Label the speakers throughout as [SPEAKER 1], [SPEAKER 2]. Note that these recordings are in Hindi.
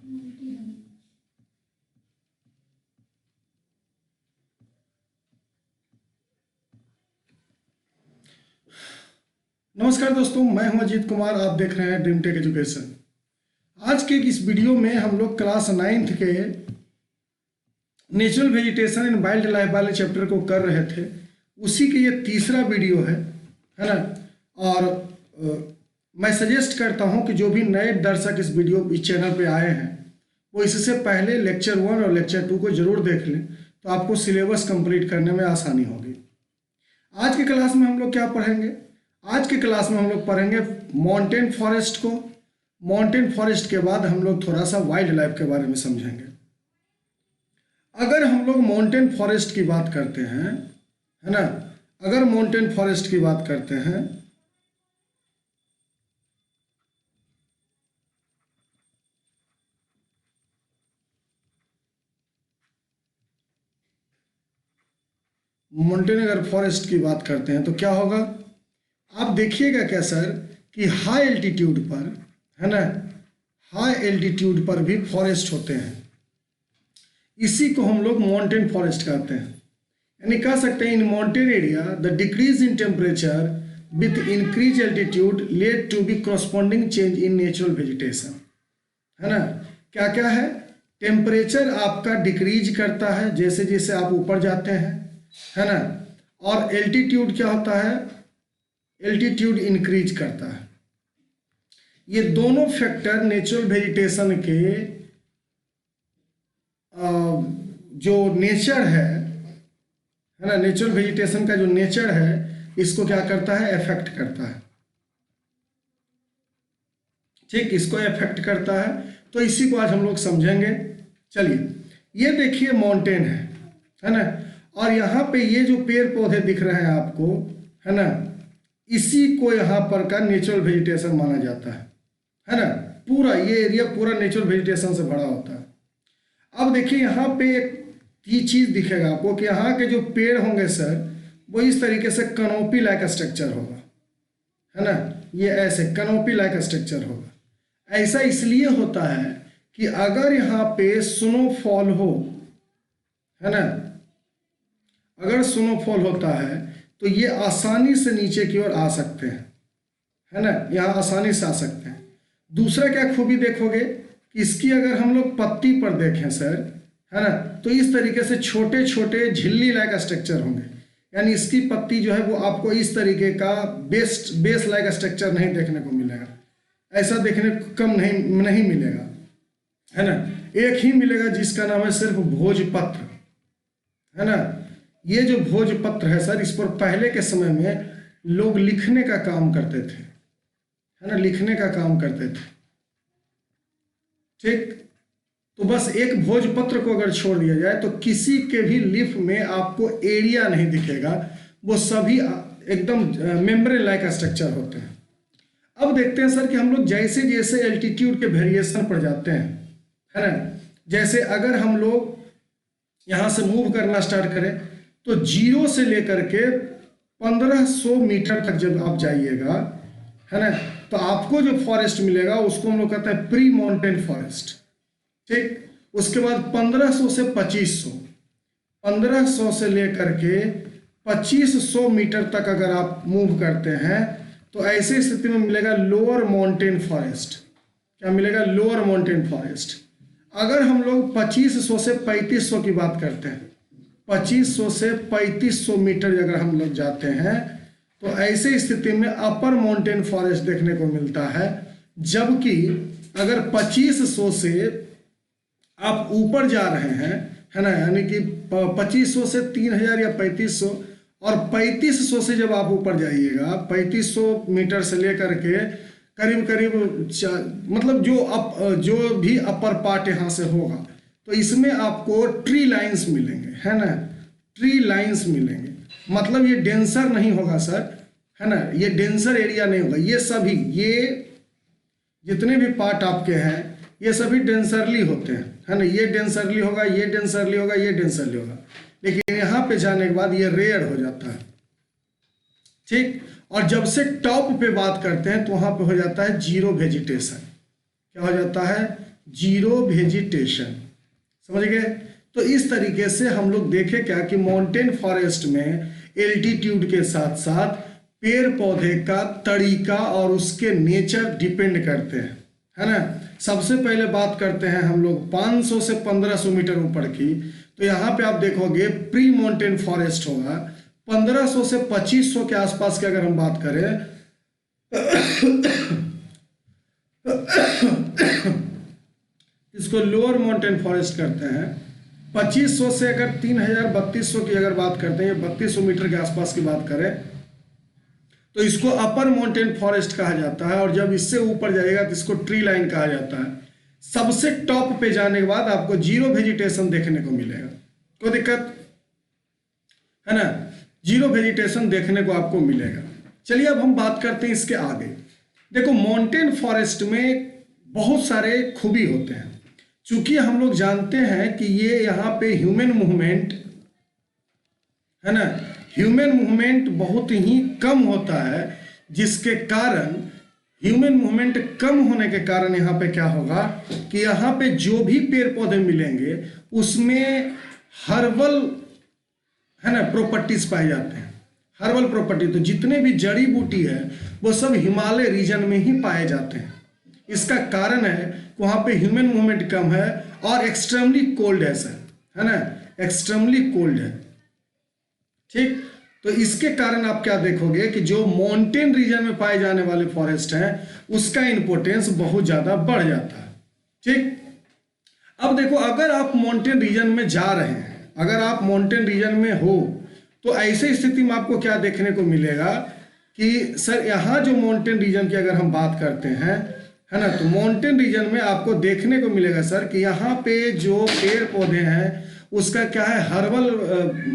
[SPEAKER 1] नमस्कार दोस्तों, मैं हूं अजीत कुमार। आप देख रहे हैं ड्रीम टेक एजुकेशन। आज के इस वीडियो में हम लोग क्लास 9th के natural vegetation and wild life वाले चैप्टर को कर रहे थे। उसी के ये तीसरा वीडियो है ना। और मैं सजेस्ट करता हूं कि जो भी नए दर्शक इस चैनल पे आए हैं वो इससे पहले लेक्चर 1 और लेक्चर 2 को जरूर देख लें, तो आपको सिलेबस कंप्लीट करने में आसानी होगी। आज की क्लास में हम लोग क्या पढ़ेंगे? आज की क्लास में हम लोग पढ़ेंगे माउंटेन फॉरेस्ट को। माउंटेन फॉरेस्ट के बाद हम लोग थोड़ा सा वाइल्ड लाइफ के बारे में समझेंगे। अगर हम लोग माउंटेन फॉरेस्ट की बात करते हैं, है ना, अगर माउंटेन फॉरेस्ट की बात करते हैं माउंटेन अगर फॉरेस्ट की बात करते हैं तो क्या होगा? आप देखिएगा क्या सर कि हाई एल्टीट्यूड पर, है ना, हाई एल्टीट्यूड पर भी फॉरेस्ट होते हैं। इसी को हम लोग माउंटेन फॉरेस्ट कहते हैं। यानी कह सकते हैं in mountain area the decrease in temperature with increase altitude led to be corresponding change in natural vegetation. है ना, क्या क्या है? टेम्परेचर आपका डिक्रीज करता है जैसे जैसे आप ऊपर जाते हैं, है ना, और एल्टीट्यूड क्या होता है? एल्टीट्यूड इंक्रीज करता है। ये दोनों फैक्टर नेचुरल वेजिटेशन के जो नेचर है ना, नेचुरल वेजिटेशन का जो नेचर है इसको क्या करता है? अफेक्ट करता है। ठीक, इसको अफेक्ट करता है। तो इसी को आज हम लोग समझेंगे। चलिए, ये देखिए माउंटेन है ना, और यहाँ पे ये जो पेड़ पौधे दिख रहे हैं आपको, है ना, इसी को यहाँ पर का नेचुरल वेजिटेशन माना जाता है ना। पूरा ये एरिया पूरा नेचुरल वेजिटेशन से भरा होता है। अब देखिए यहाँ पे एक चीज दिखेगा आपको कि यहाँ के जो पेड़ होंगे सर वो इस तरीके से कनोपी लाइक स्ट्रक्चर होगा, है ना। ये ऐसे कनोपी लाइक स्ट्रक्चर होगा। ऐसा इसलिए होता है कि अगर यहाँ पे स्नोफॉल हो, है ना, अगर स्नोफॉल होता है तो ये आसानी से नीचे की ओर आ सकते हैं, है ना, यहाँ आसानी से आ सकते हैं। दूसरा क्या खूबी देखोगे कि इसकी अगर हम लोग पत्ती पर देखें सर, है ना, तो इस तरीके से छोटे छोटे झिल्ली लाइक स्ट्रक्चर होंगे। यानी इसकी पत्ती जो है वो आपको इस तरीके का बेस लाइक स्ट्रक्चर नहीं देखने को मिलेगा। ऐसा देखने को कम नहीं मिलेगा, है ना। एक ही मिलेगा जिसका नाम है सिर्फ भोजपत्र, है ना। ये जो भोजपत्र है सर, इस पर पहले के समय में लोग लिखने का काम करते थे, है ना, लिखने का काम करते थे। ठीक, तो बस एक भोजपत्र को अगर छोड़ दिया जाए तो किसी के भी लीफ में आपको एरिया नहीं दिखेगा, वो सभी एकदम मेम्ब्रेन लाइक स्ट्रक्चर होते हैं। अब देखते हैं सर कि हम लोग जैसे जैसे एल्टीट्यूड के वेरिएशन पर जाते हैं, है ना, जैसे अगर हम लोग यहाँ से मूव करना स्टार्ट करें तो 0 से लेकर के 1500 मीटर तक जब आप जाइएगा, है ना, तो आपको जो फॉरेस्ट मिलेगा उसको हम लोग कहते हैं प्री माउंटेन फॉरेस्ट। ठीक, उसके बाद 1500 से 2500, 1500 से लेकर के 2500 मीटर तक अगर आप मूव करते हैं तो ऐसी स्थिति में मिलेगा लोअर माउंटेन फॉरेस्ट। क्या मिलेगा? Lower mountain forest. अगर हम लोग 2500 से 3500 की बात करते हैं, 2500 से 3500 मीटर अगर हम लोग जाते हैं तो ऐसे स्थिति में अपर माउंटेन फॉरेस्ट देखने को मिलता है। जबकि अगर 2500 से आप ऊपर जा रहे हैं, है ना, यानी कि 2500 से 3000 या 3500, और 3500 से जब आप ऊपर जाइएगा, 3500 मीटर से लेकर के करीब करीब मतलब जो भी अपर पार्ट यहाँ से होगा तो इसमें आपको ट्री लाइंस मिलेंगे, है ना, ट्री लाइंस मिलेंगे। मतलब ये डेंसर नहीं होगा सर, है ना, ये डेंसर एरिया नहीं होगा। ये सभी, ये जितने भी पार्ट आपके हैं ये सभी डेंसरली होते हैं, है ना। ये डेंसरली होगा, ये डेंसरली होगा, ये डेंसरली होगा, लेकिन यहाँ पे जाने के बाद ये रेयर हो जाता है। ठीक, और जब से टॉप पे बात करते हैं तो वहाँ पे हो जाता है जीरो वेजिटेशन। क्या हो जाता है? Zero vegetation. समझ गए? तो इस तरीके से हम लोग देखें क्या कि माउंटेन फॉरेस्ट में एल्टीट्यूड के साथ साथ पेड़ पौधे का तरीका और उसके नेचर डिपेंड करते हैं, है ना। सबसे पहले बात करते हैं हम लोग 500 से 1500 मीटर ऊपर की। तो यहाँ पे आप देखोगे प्री माउंटेन फॉरेस्ट होगा। 1500 से 2500 के आसपास की अगर हम बात करें इसको लोअर माउंटेन फॉरेस्ट करते हैं। 2500 से अगर 3200 की अगर बात करते हैं, 3200 मीटर के आसपास की बात करें, तो इसको अपर माउंटेन फॉरेस्ट कहा जाता है। और जब इससे ऊपर जाएगा तो इसको ट्री लाइन कहा जाता है। सबसे टॉप पे जाने के बाद आपको जीरो वेजिटेशन देखने को मिलेगा। कोई दिक्कत है ना? जीरो वेजिटेशन देखने को आपको मिलेगा। चलिए अब हम बात करते हैं इसके आगे। देखो माउंटेन फॉरेस्ट में बहुत सारे खूबी होते हैं। चूंकि हम लोग जानते हैं कि ये यहाँ पे ह्यूमन मूवमेंट है ना, ह्यूमन मूवमेंट बहुत ही कम होता है, जिसके कारण ह्यूमन मूवमेंट कम होने के कारण यहाँ पे क्या होगा कि यहाँ पे जो भी पेड़ पौधे मिलेंगे उसमें हर्बल है ना प्रॉपर्टीज पाए जाते हैं। हर्बल प्रॉपर्टी, तो जितने भी जड़ी बूटी है वो सब हिमालय रीजन में ही पाए जाते हैं। इसका कारण है कि वहाँ पे ह्यूमन मूवमेंट कम है और एक्सट्रीमली कोल्ड है सर, है ना, एक्सट्रीमली कोल्ड है। ठीक, तो इसके कारण आप क्या देखोगे कि जो माउंटेन रीजन में पाए जाने वाले फॉरेस्ट हैं उसका इंपोर्टेंस बहुत ज़्यादा बढ़ जाता है। ठीक, अब देखो अगर आप माउंटेन रीजन में जा रहे हैं, अगर आप माउंटेन रीजन में हो तो ऐसे स्थिति में आपको क्या देखने को मिलेगा कि सर यहाँ जो माउंटेन रीजन की अगर हम बात करते हैं, है ना, तो माउंटेन रीजन में आपको देखने को मिलेगा सर कि यहाँ पे जो पेड़ पौधे हैं उसका क्या है हर्बल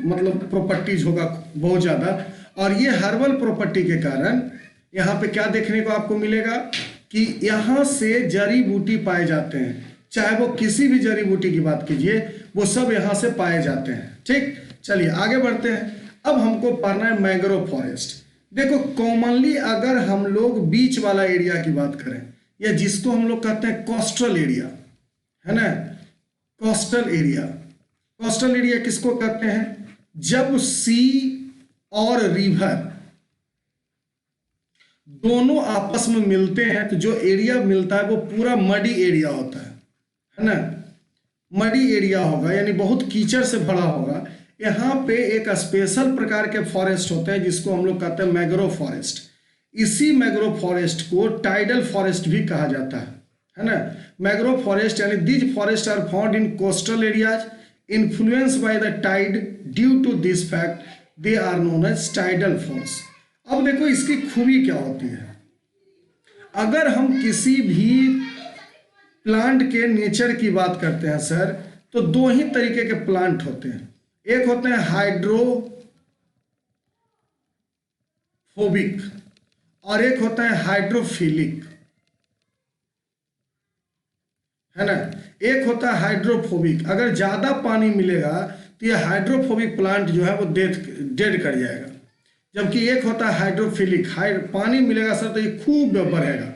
[SPEAKER 1] मतलब प्रॉपर्टीज होगा बहुत ज़्यादा। और ये हर्बल प्रॉपर्टी के कारण यहाँ पे क्या देखने को आपको मिलेगा कि यहाँ से जड़ी बूटी पाए जाते हैं। चाहे वो किसी भी जड़ी बूटी की बात कीजिए, वो सब यहाँ से पाए जाते हैं। ठीक, चलिए आगे बढ़ते हैं। अब हमको पढ़ना है मैंग्रोव फॉरेस्ट। देखो कॉमनली अगर हम लोग बीच वाला एरिया की बात करें, या जिसको हम लोग कहते हैं कोस्टल एरिया, है ना, कोस्टल एरिया। कोस्टल एरिया किसको कहते हैं? जब सी और रिवर दोनों आपस में मिलते हैं तो जो एरिया मिलता है वो पूरा मडी एरिया होता है ना, मडी एरिया होगा, यानी बहुत कीचड़ से भरा होगा। यहाँ पे एक स्पेशल प्रकार के फॉरेस्ट होते हैं जिसको हम लोग कहते हैं मैंग्रोव फॉरेस्ट। इसी मैंग्रोव फॉरेस्ट को टाइडल फॉरेस्ट भी कहा जाता है ना। मैंग्रोव फॉरेस्ट यानी these forest are found in coastal areas influenced by the tide. Due to this fact they are known as tidal forest. अब देखो इसकी खूबी क्या होती है। अगर हम किसी भी प्लांट के नेचर की बात करते हैं सर, तो दो ही तरीके के प्लांट होते हैं। एक होते हैं हाइड्रोफोबिक और एक होता है हाइड्रोफिलिक, है ना। एक होता है हाइड्रोफोबिक, अगर ज्यादा पानी मिलेगा तो ये हाइड्रोफोबिक प्लांट जो है वो डेड कर जाएगा। जबकि एक होता है हाइड्रोफिलिक, पानी मिलेगा सर तो ये खूब बढ़ेगा,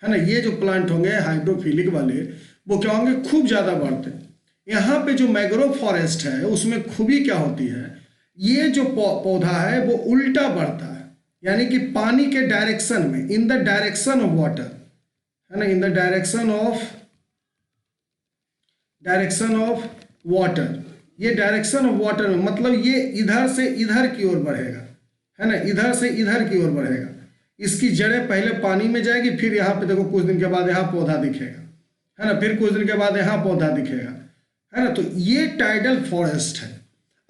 [SPEAKER 1] है ना। ये जो प्लांट होंगे हाइड्रोफिलिक वाले वो क्या होंगे, खूब ज्यादा बढ़ते हैं। यहाँ पे जो मैंग्रोव फॉरेस्ट है उसमें खूबी क्या होती है, ये जो पौधा है वो उल्टा बढ़ता है, यानी कि पानी के डायरेक्शन में, in the direction of water, है ना, in the direction of water. ये डायरेक्शन ऑफ वाटर में मतलब ये इधर से इधर की ओर बढ़ेगा, है ना, इधर से इधर की ओर बढ़ेगा। इसकी जड़ें पहले पानी में जाएगी, फिर यहाँ पे देखो कुछ दिन के बाद यहाँ पौधा दिखेगा, है ना, फिर कुछ दिन के बाद यहाँ पौधा दिखेगा, है ना। तो ये टाइडल फॉरेस्ट है।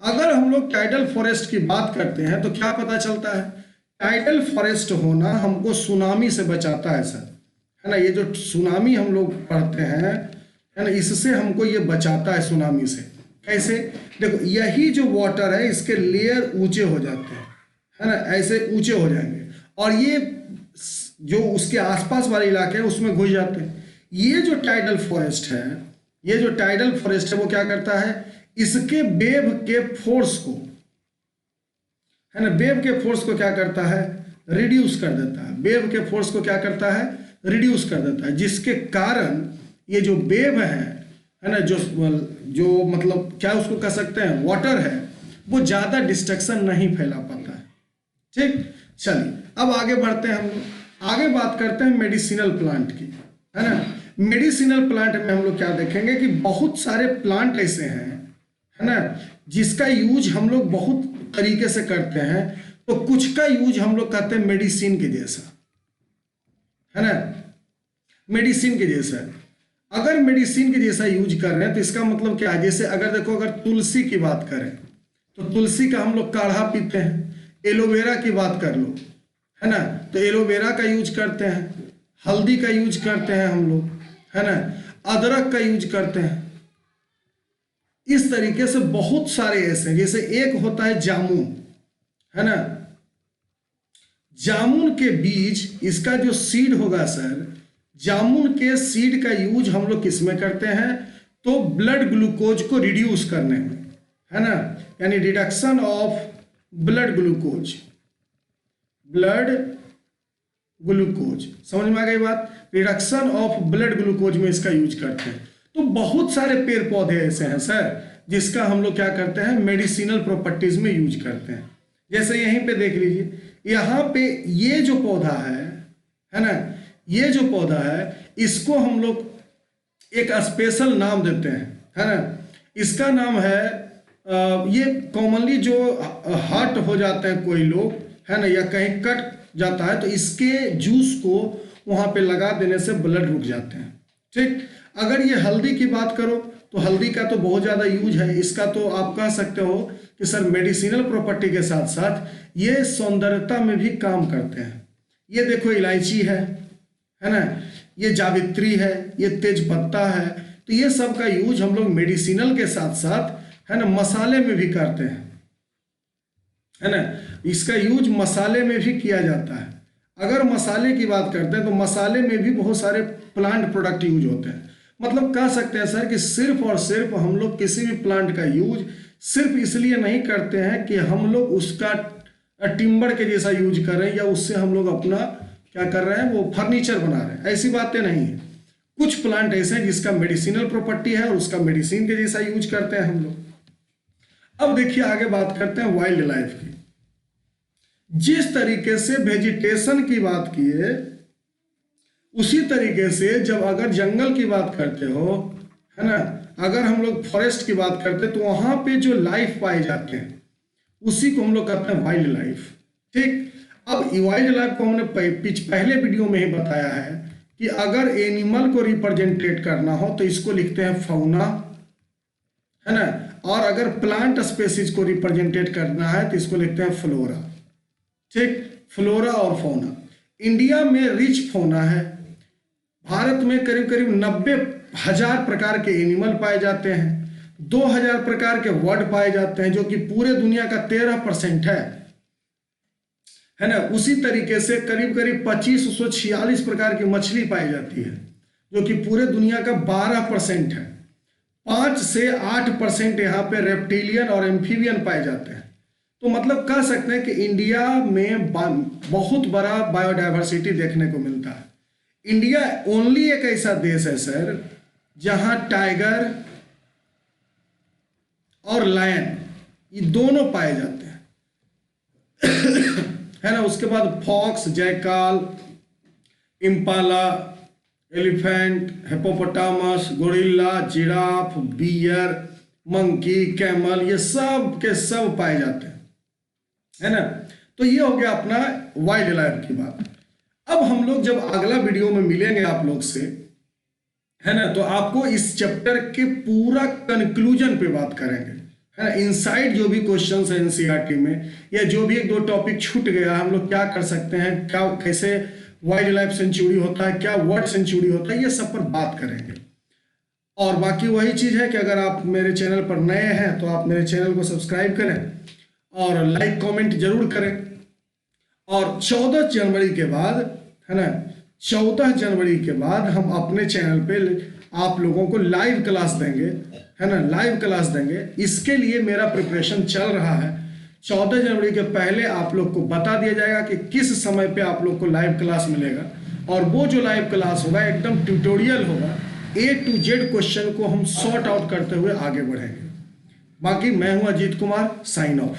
[SPEAKER 1] अगर हम लोग टाइडल फॉरेस्ट की बात करते हैं तो क्या पता चलता है, टाइडल फॉरेस्ट होना हमको सुनामी से बचाता है सर, है ना। ये जो सुनामी हम लोग पढ़ते हैं, है ना, इससे हमको ये बचाता है सुनामी से। कैसे? देखो यही जो वाटर है इसके लेयर ऊंचे हो जाते हैं, है ना, ऐसे ऊंचे हो जाएंगे और ये जो उसके आसपास वाले इलाके हैं उसमें घुस जाते हैं। ये जो टाइडल फॉरेस्ट है, ये जो टाइडल फॉरेस्ट है वो क्या करता है, इसके वेव के फोर्स को, है ना, वेव के फोर्स को क्या करता है, रिड्यूस कर देता है। वेव के फोर्स को क्या करता है, रिड्यूस कर देता है, जिसके कारण ये जो वेव है ना, जो जो मतलब क्या उसको कह सकते हैं, वाटर है, वो ज़्यादा डिस्ट्रक्शन नहीं फैला पाता है। ठीक, चलिए अब आगे बढ़ते हैं। हम लोग आगे बात करते हैं मेडिसिनल प्लांट की, है ना। मेडिसिनल प्लांट में हम लोग क्या देखेंगे कि बहुत सारे प्लांट ऐसे हैं, है ना, जिसका यूज हम लोग बहुत तरीके से करते हैं। तो कुछ का यूज हम लोग कहते हैं मेडिसिन के जैसा, है ना, मेडिसिन के जैसा। अगर मेडिसिन के जैसा यूज कर रहे हैं तो इसका मतलब क्या है, जैसे अगर देखो, अगर तुलसी की बात करें तो तुलसी का हम लोग काढ़ा पीते हैं। एलोवेरा की बात कर लो, है ना, तो एलोवेरा का यूज करते हैं। हल्दी का यूज करते हैं हम लोग, है ना, अदरक का यूज करते हैं। इस तरीके से बहुत सारे ऐसे हैं। जैसे एक होता है जामुन, है ना, जामुन के बीज, इसका जो सीड होगा सर, जामुन के सीड का यूज हम लोग किस में करते हैं, तो ब्लड ग्लूकोज को रिड्यूस करने में, है ना, यानी reduction of blood glucose, blood glucose, समझ में आ गई बात, रिडक्शन ऑफ ब्लड ग्लूकोज में इसका यूज करते हैं। तो बहुत सारे पेड़ पौधे ऐसे हैं सर जिसका हम लोग क्या करते हैं, मेडिसिनल प्रॉपर्टीज में यूज करते हैं। जैसे यहीं पे देख लीजिए, यहाँ पे ये जो पौधा है ना, ये जो पौधा है, इसको हम लोग एक स्पेशल नाम देते हैं, है ना। इसका नाम है ये कॉमनली जो हर्ट हो जाते हैं कोई लोग, है ना, या कहीं कट जाता है, तो इसके जूस को वहाँ पे लगा देने से ब्लड रुक जाते हैं। ठीक, अगर ये हल्दी की बात करो तो हल्दी का तो बहुत ज़्यादा यूज है। इसका तो आप कह सकते हो कि सर मेडिसिनल प्रॉपर्टी के साथ साथ ये सौंदर्यता में भी काम करते हैं। ये देखो इलायची है ना, ये जावित्री है, ये तेज पत्ता है। तो ये सब का यूज हम लोग मेडिसिनल के साथ साथ, है ना, मसाले में भी करते हैं, है ना। इसका यूज मसाले में भी किया जाता है। अगर मसाले की बात करते हैं तो मसाले में भी बहुत सारे प्लांट प्रोडक्ट यूज होते हैं। मतलब कह सकते हैं सर कि सिर्फ और सिर्फ हम लोग किसी भी प्लांट का यूज सिर्फ इसलिए नहीं करते हैं कि हम लोग उसका टिम्बर के जैसा यूज कर रहे हैं या उससे हम लोग अपना क्या कर रहे हैं, वो फर्नीचर बना रहे हैं। ऐसी बातें नहीं है। कुछ प्लांट ऐसे हैं जिसका मेडिसिनल प्रॉपर्टी है और उसका मेडिसिन के जैसा यूज करते हैं हम लोग। अब देखिए आगे बात करते हैं वाइल्ड लाइफ की। जिस तरीके से वेजिटेशन की बात किए, उसी तरीके से जब अगर जंगल की बात करते हो, है ना, अगर हम लोग फॉरेस्ट की बात करते हैं तो वहां पे जो लाइफ पाए जाते हैं उसी को हम लोग कहते हैं वाइल्ड लाइफ। ठीक, अब वाइल्ड लाइफ को हमने पहले वीडियो में ही बताया है कि अगर एनिमल को रिप्रेजेंटेट करना हो तो इसको लिखते हैं फौना, है ना, और अगर प्लांट स्पेसीज को रिप्रेजेंटेट करना है तो इसको लिखते हैं फ्लोरा। ठीक, फ्लोरा और फौना। इंडिया में रिच फौना है। भारत में करीब करीब 90,000 प्रकार के एनिमल पाए जाते हैं। 2,000 प्रकार के वर्ड पाए जाते हैं, जो कि पूरे दुनिया का 13% है ना। उसी तरीके से करीब करीब 2546 प्रकार की मछली पाई जाती है, जो कि पूरे दुनिया का 12% है। 5 से 8% यहाँ पे रेप्टिलियन और एम्फीबियन पाए जाते हैं। तो मतलब कह सकते हैं कि इंडिया में बहुत बड़ा बायोडाइवर्सिटी देखने को मिलता है। इंडिया ओनली एक ऐसा देश है सर जहां टाइगर और लायन ये दोनों पाए जाते हैं, है ना। उसके बाद fox, jackal, impala, elephant, hippopotamus, gorilla, giraffe, bear, monkey, camel, ये सब के सब पाए जाते हैं, है ना। तो ये हो गया अपना वाइल्ड लाइफ की बात। अब हम लोग जब अगला वीडियो में मिलेंगे आप लोग से, है ना, तो आपको इस चैप्टर के पूरा कंक्लूजन पे बात करेंगे, है ना। इनसाइड जो भी क्वेश्चंस है एनसीईआरटी में, या जो भी एक दो टॉपिक छूट गया, हम लोग क्या कर सकते हैं, क्या कैसे वाइल्ड लाइफ सेंचुरी होता है, क्या वर्ल्ड सेंचुरी होता है, ये सब पर बात करेंगे। और बाकी वही चीज़ है कि अगर आप मेरे चैनल पर नए हैं तो आप मेरे चैनल को सब्सक्राइब करें और लाइक कमेंट जरूर करें। और 14 जनवरी के बाद, है ना, 14 जनवरी के बाद हम अपने चैनल पे आप लोगों को लाइव क्लास देंगे, है ना, लाइव क्लास देंगे। इसके लिए मेरा प्रिपरेशन चल रहा है। 14 जनवरी के पहले आप लोग को बता दिया जाएगा कि किस समय पे आप लोग को लाइव क्लास मिलेगा, और वो जो लाइव क्लास होगा एकदम ट्यूटोरियल होगा, A to Z क्वेश्चन को हम सॉर्ट आउट करते हुए आगे बढ़ेंगे। बाकी मैं हूं अजीत कुमार, साइन ऑफ।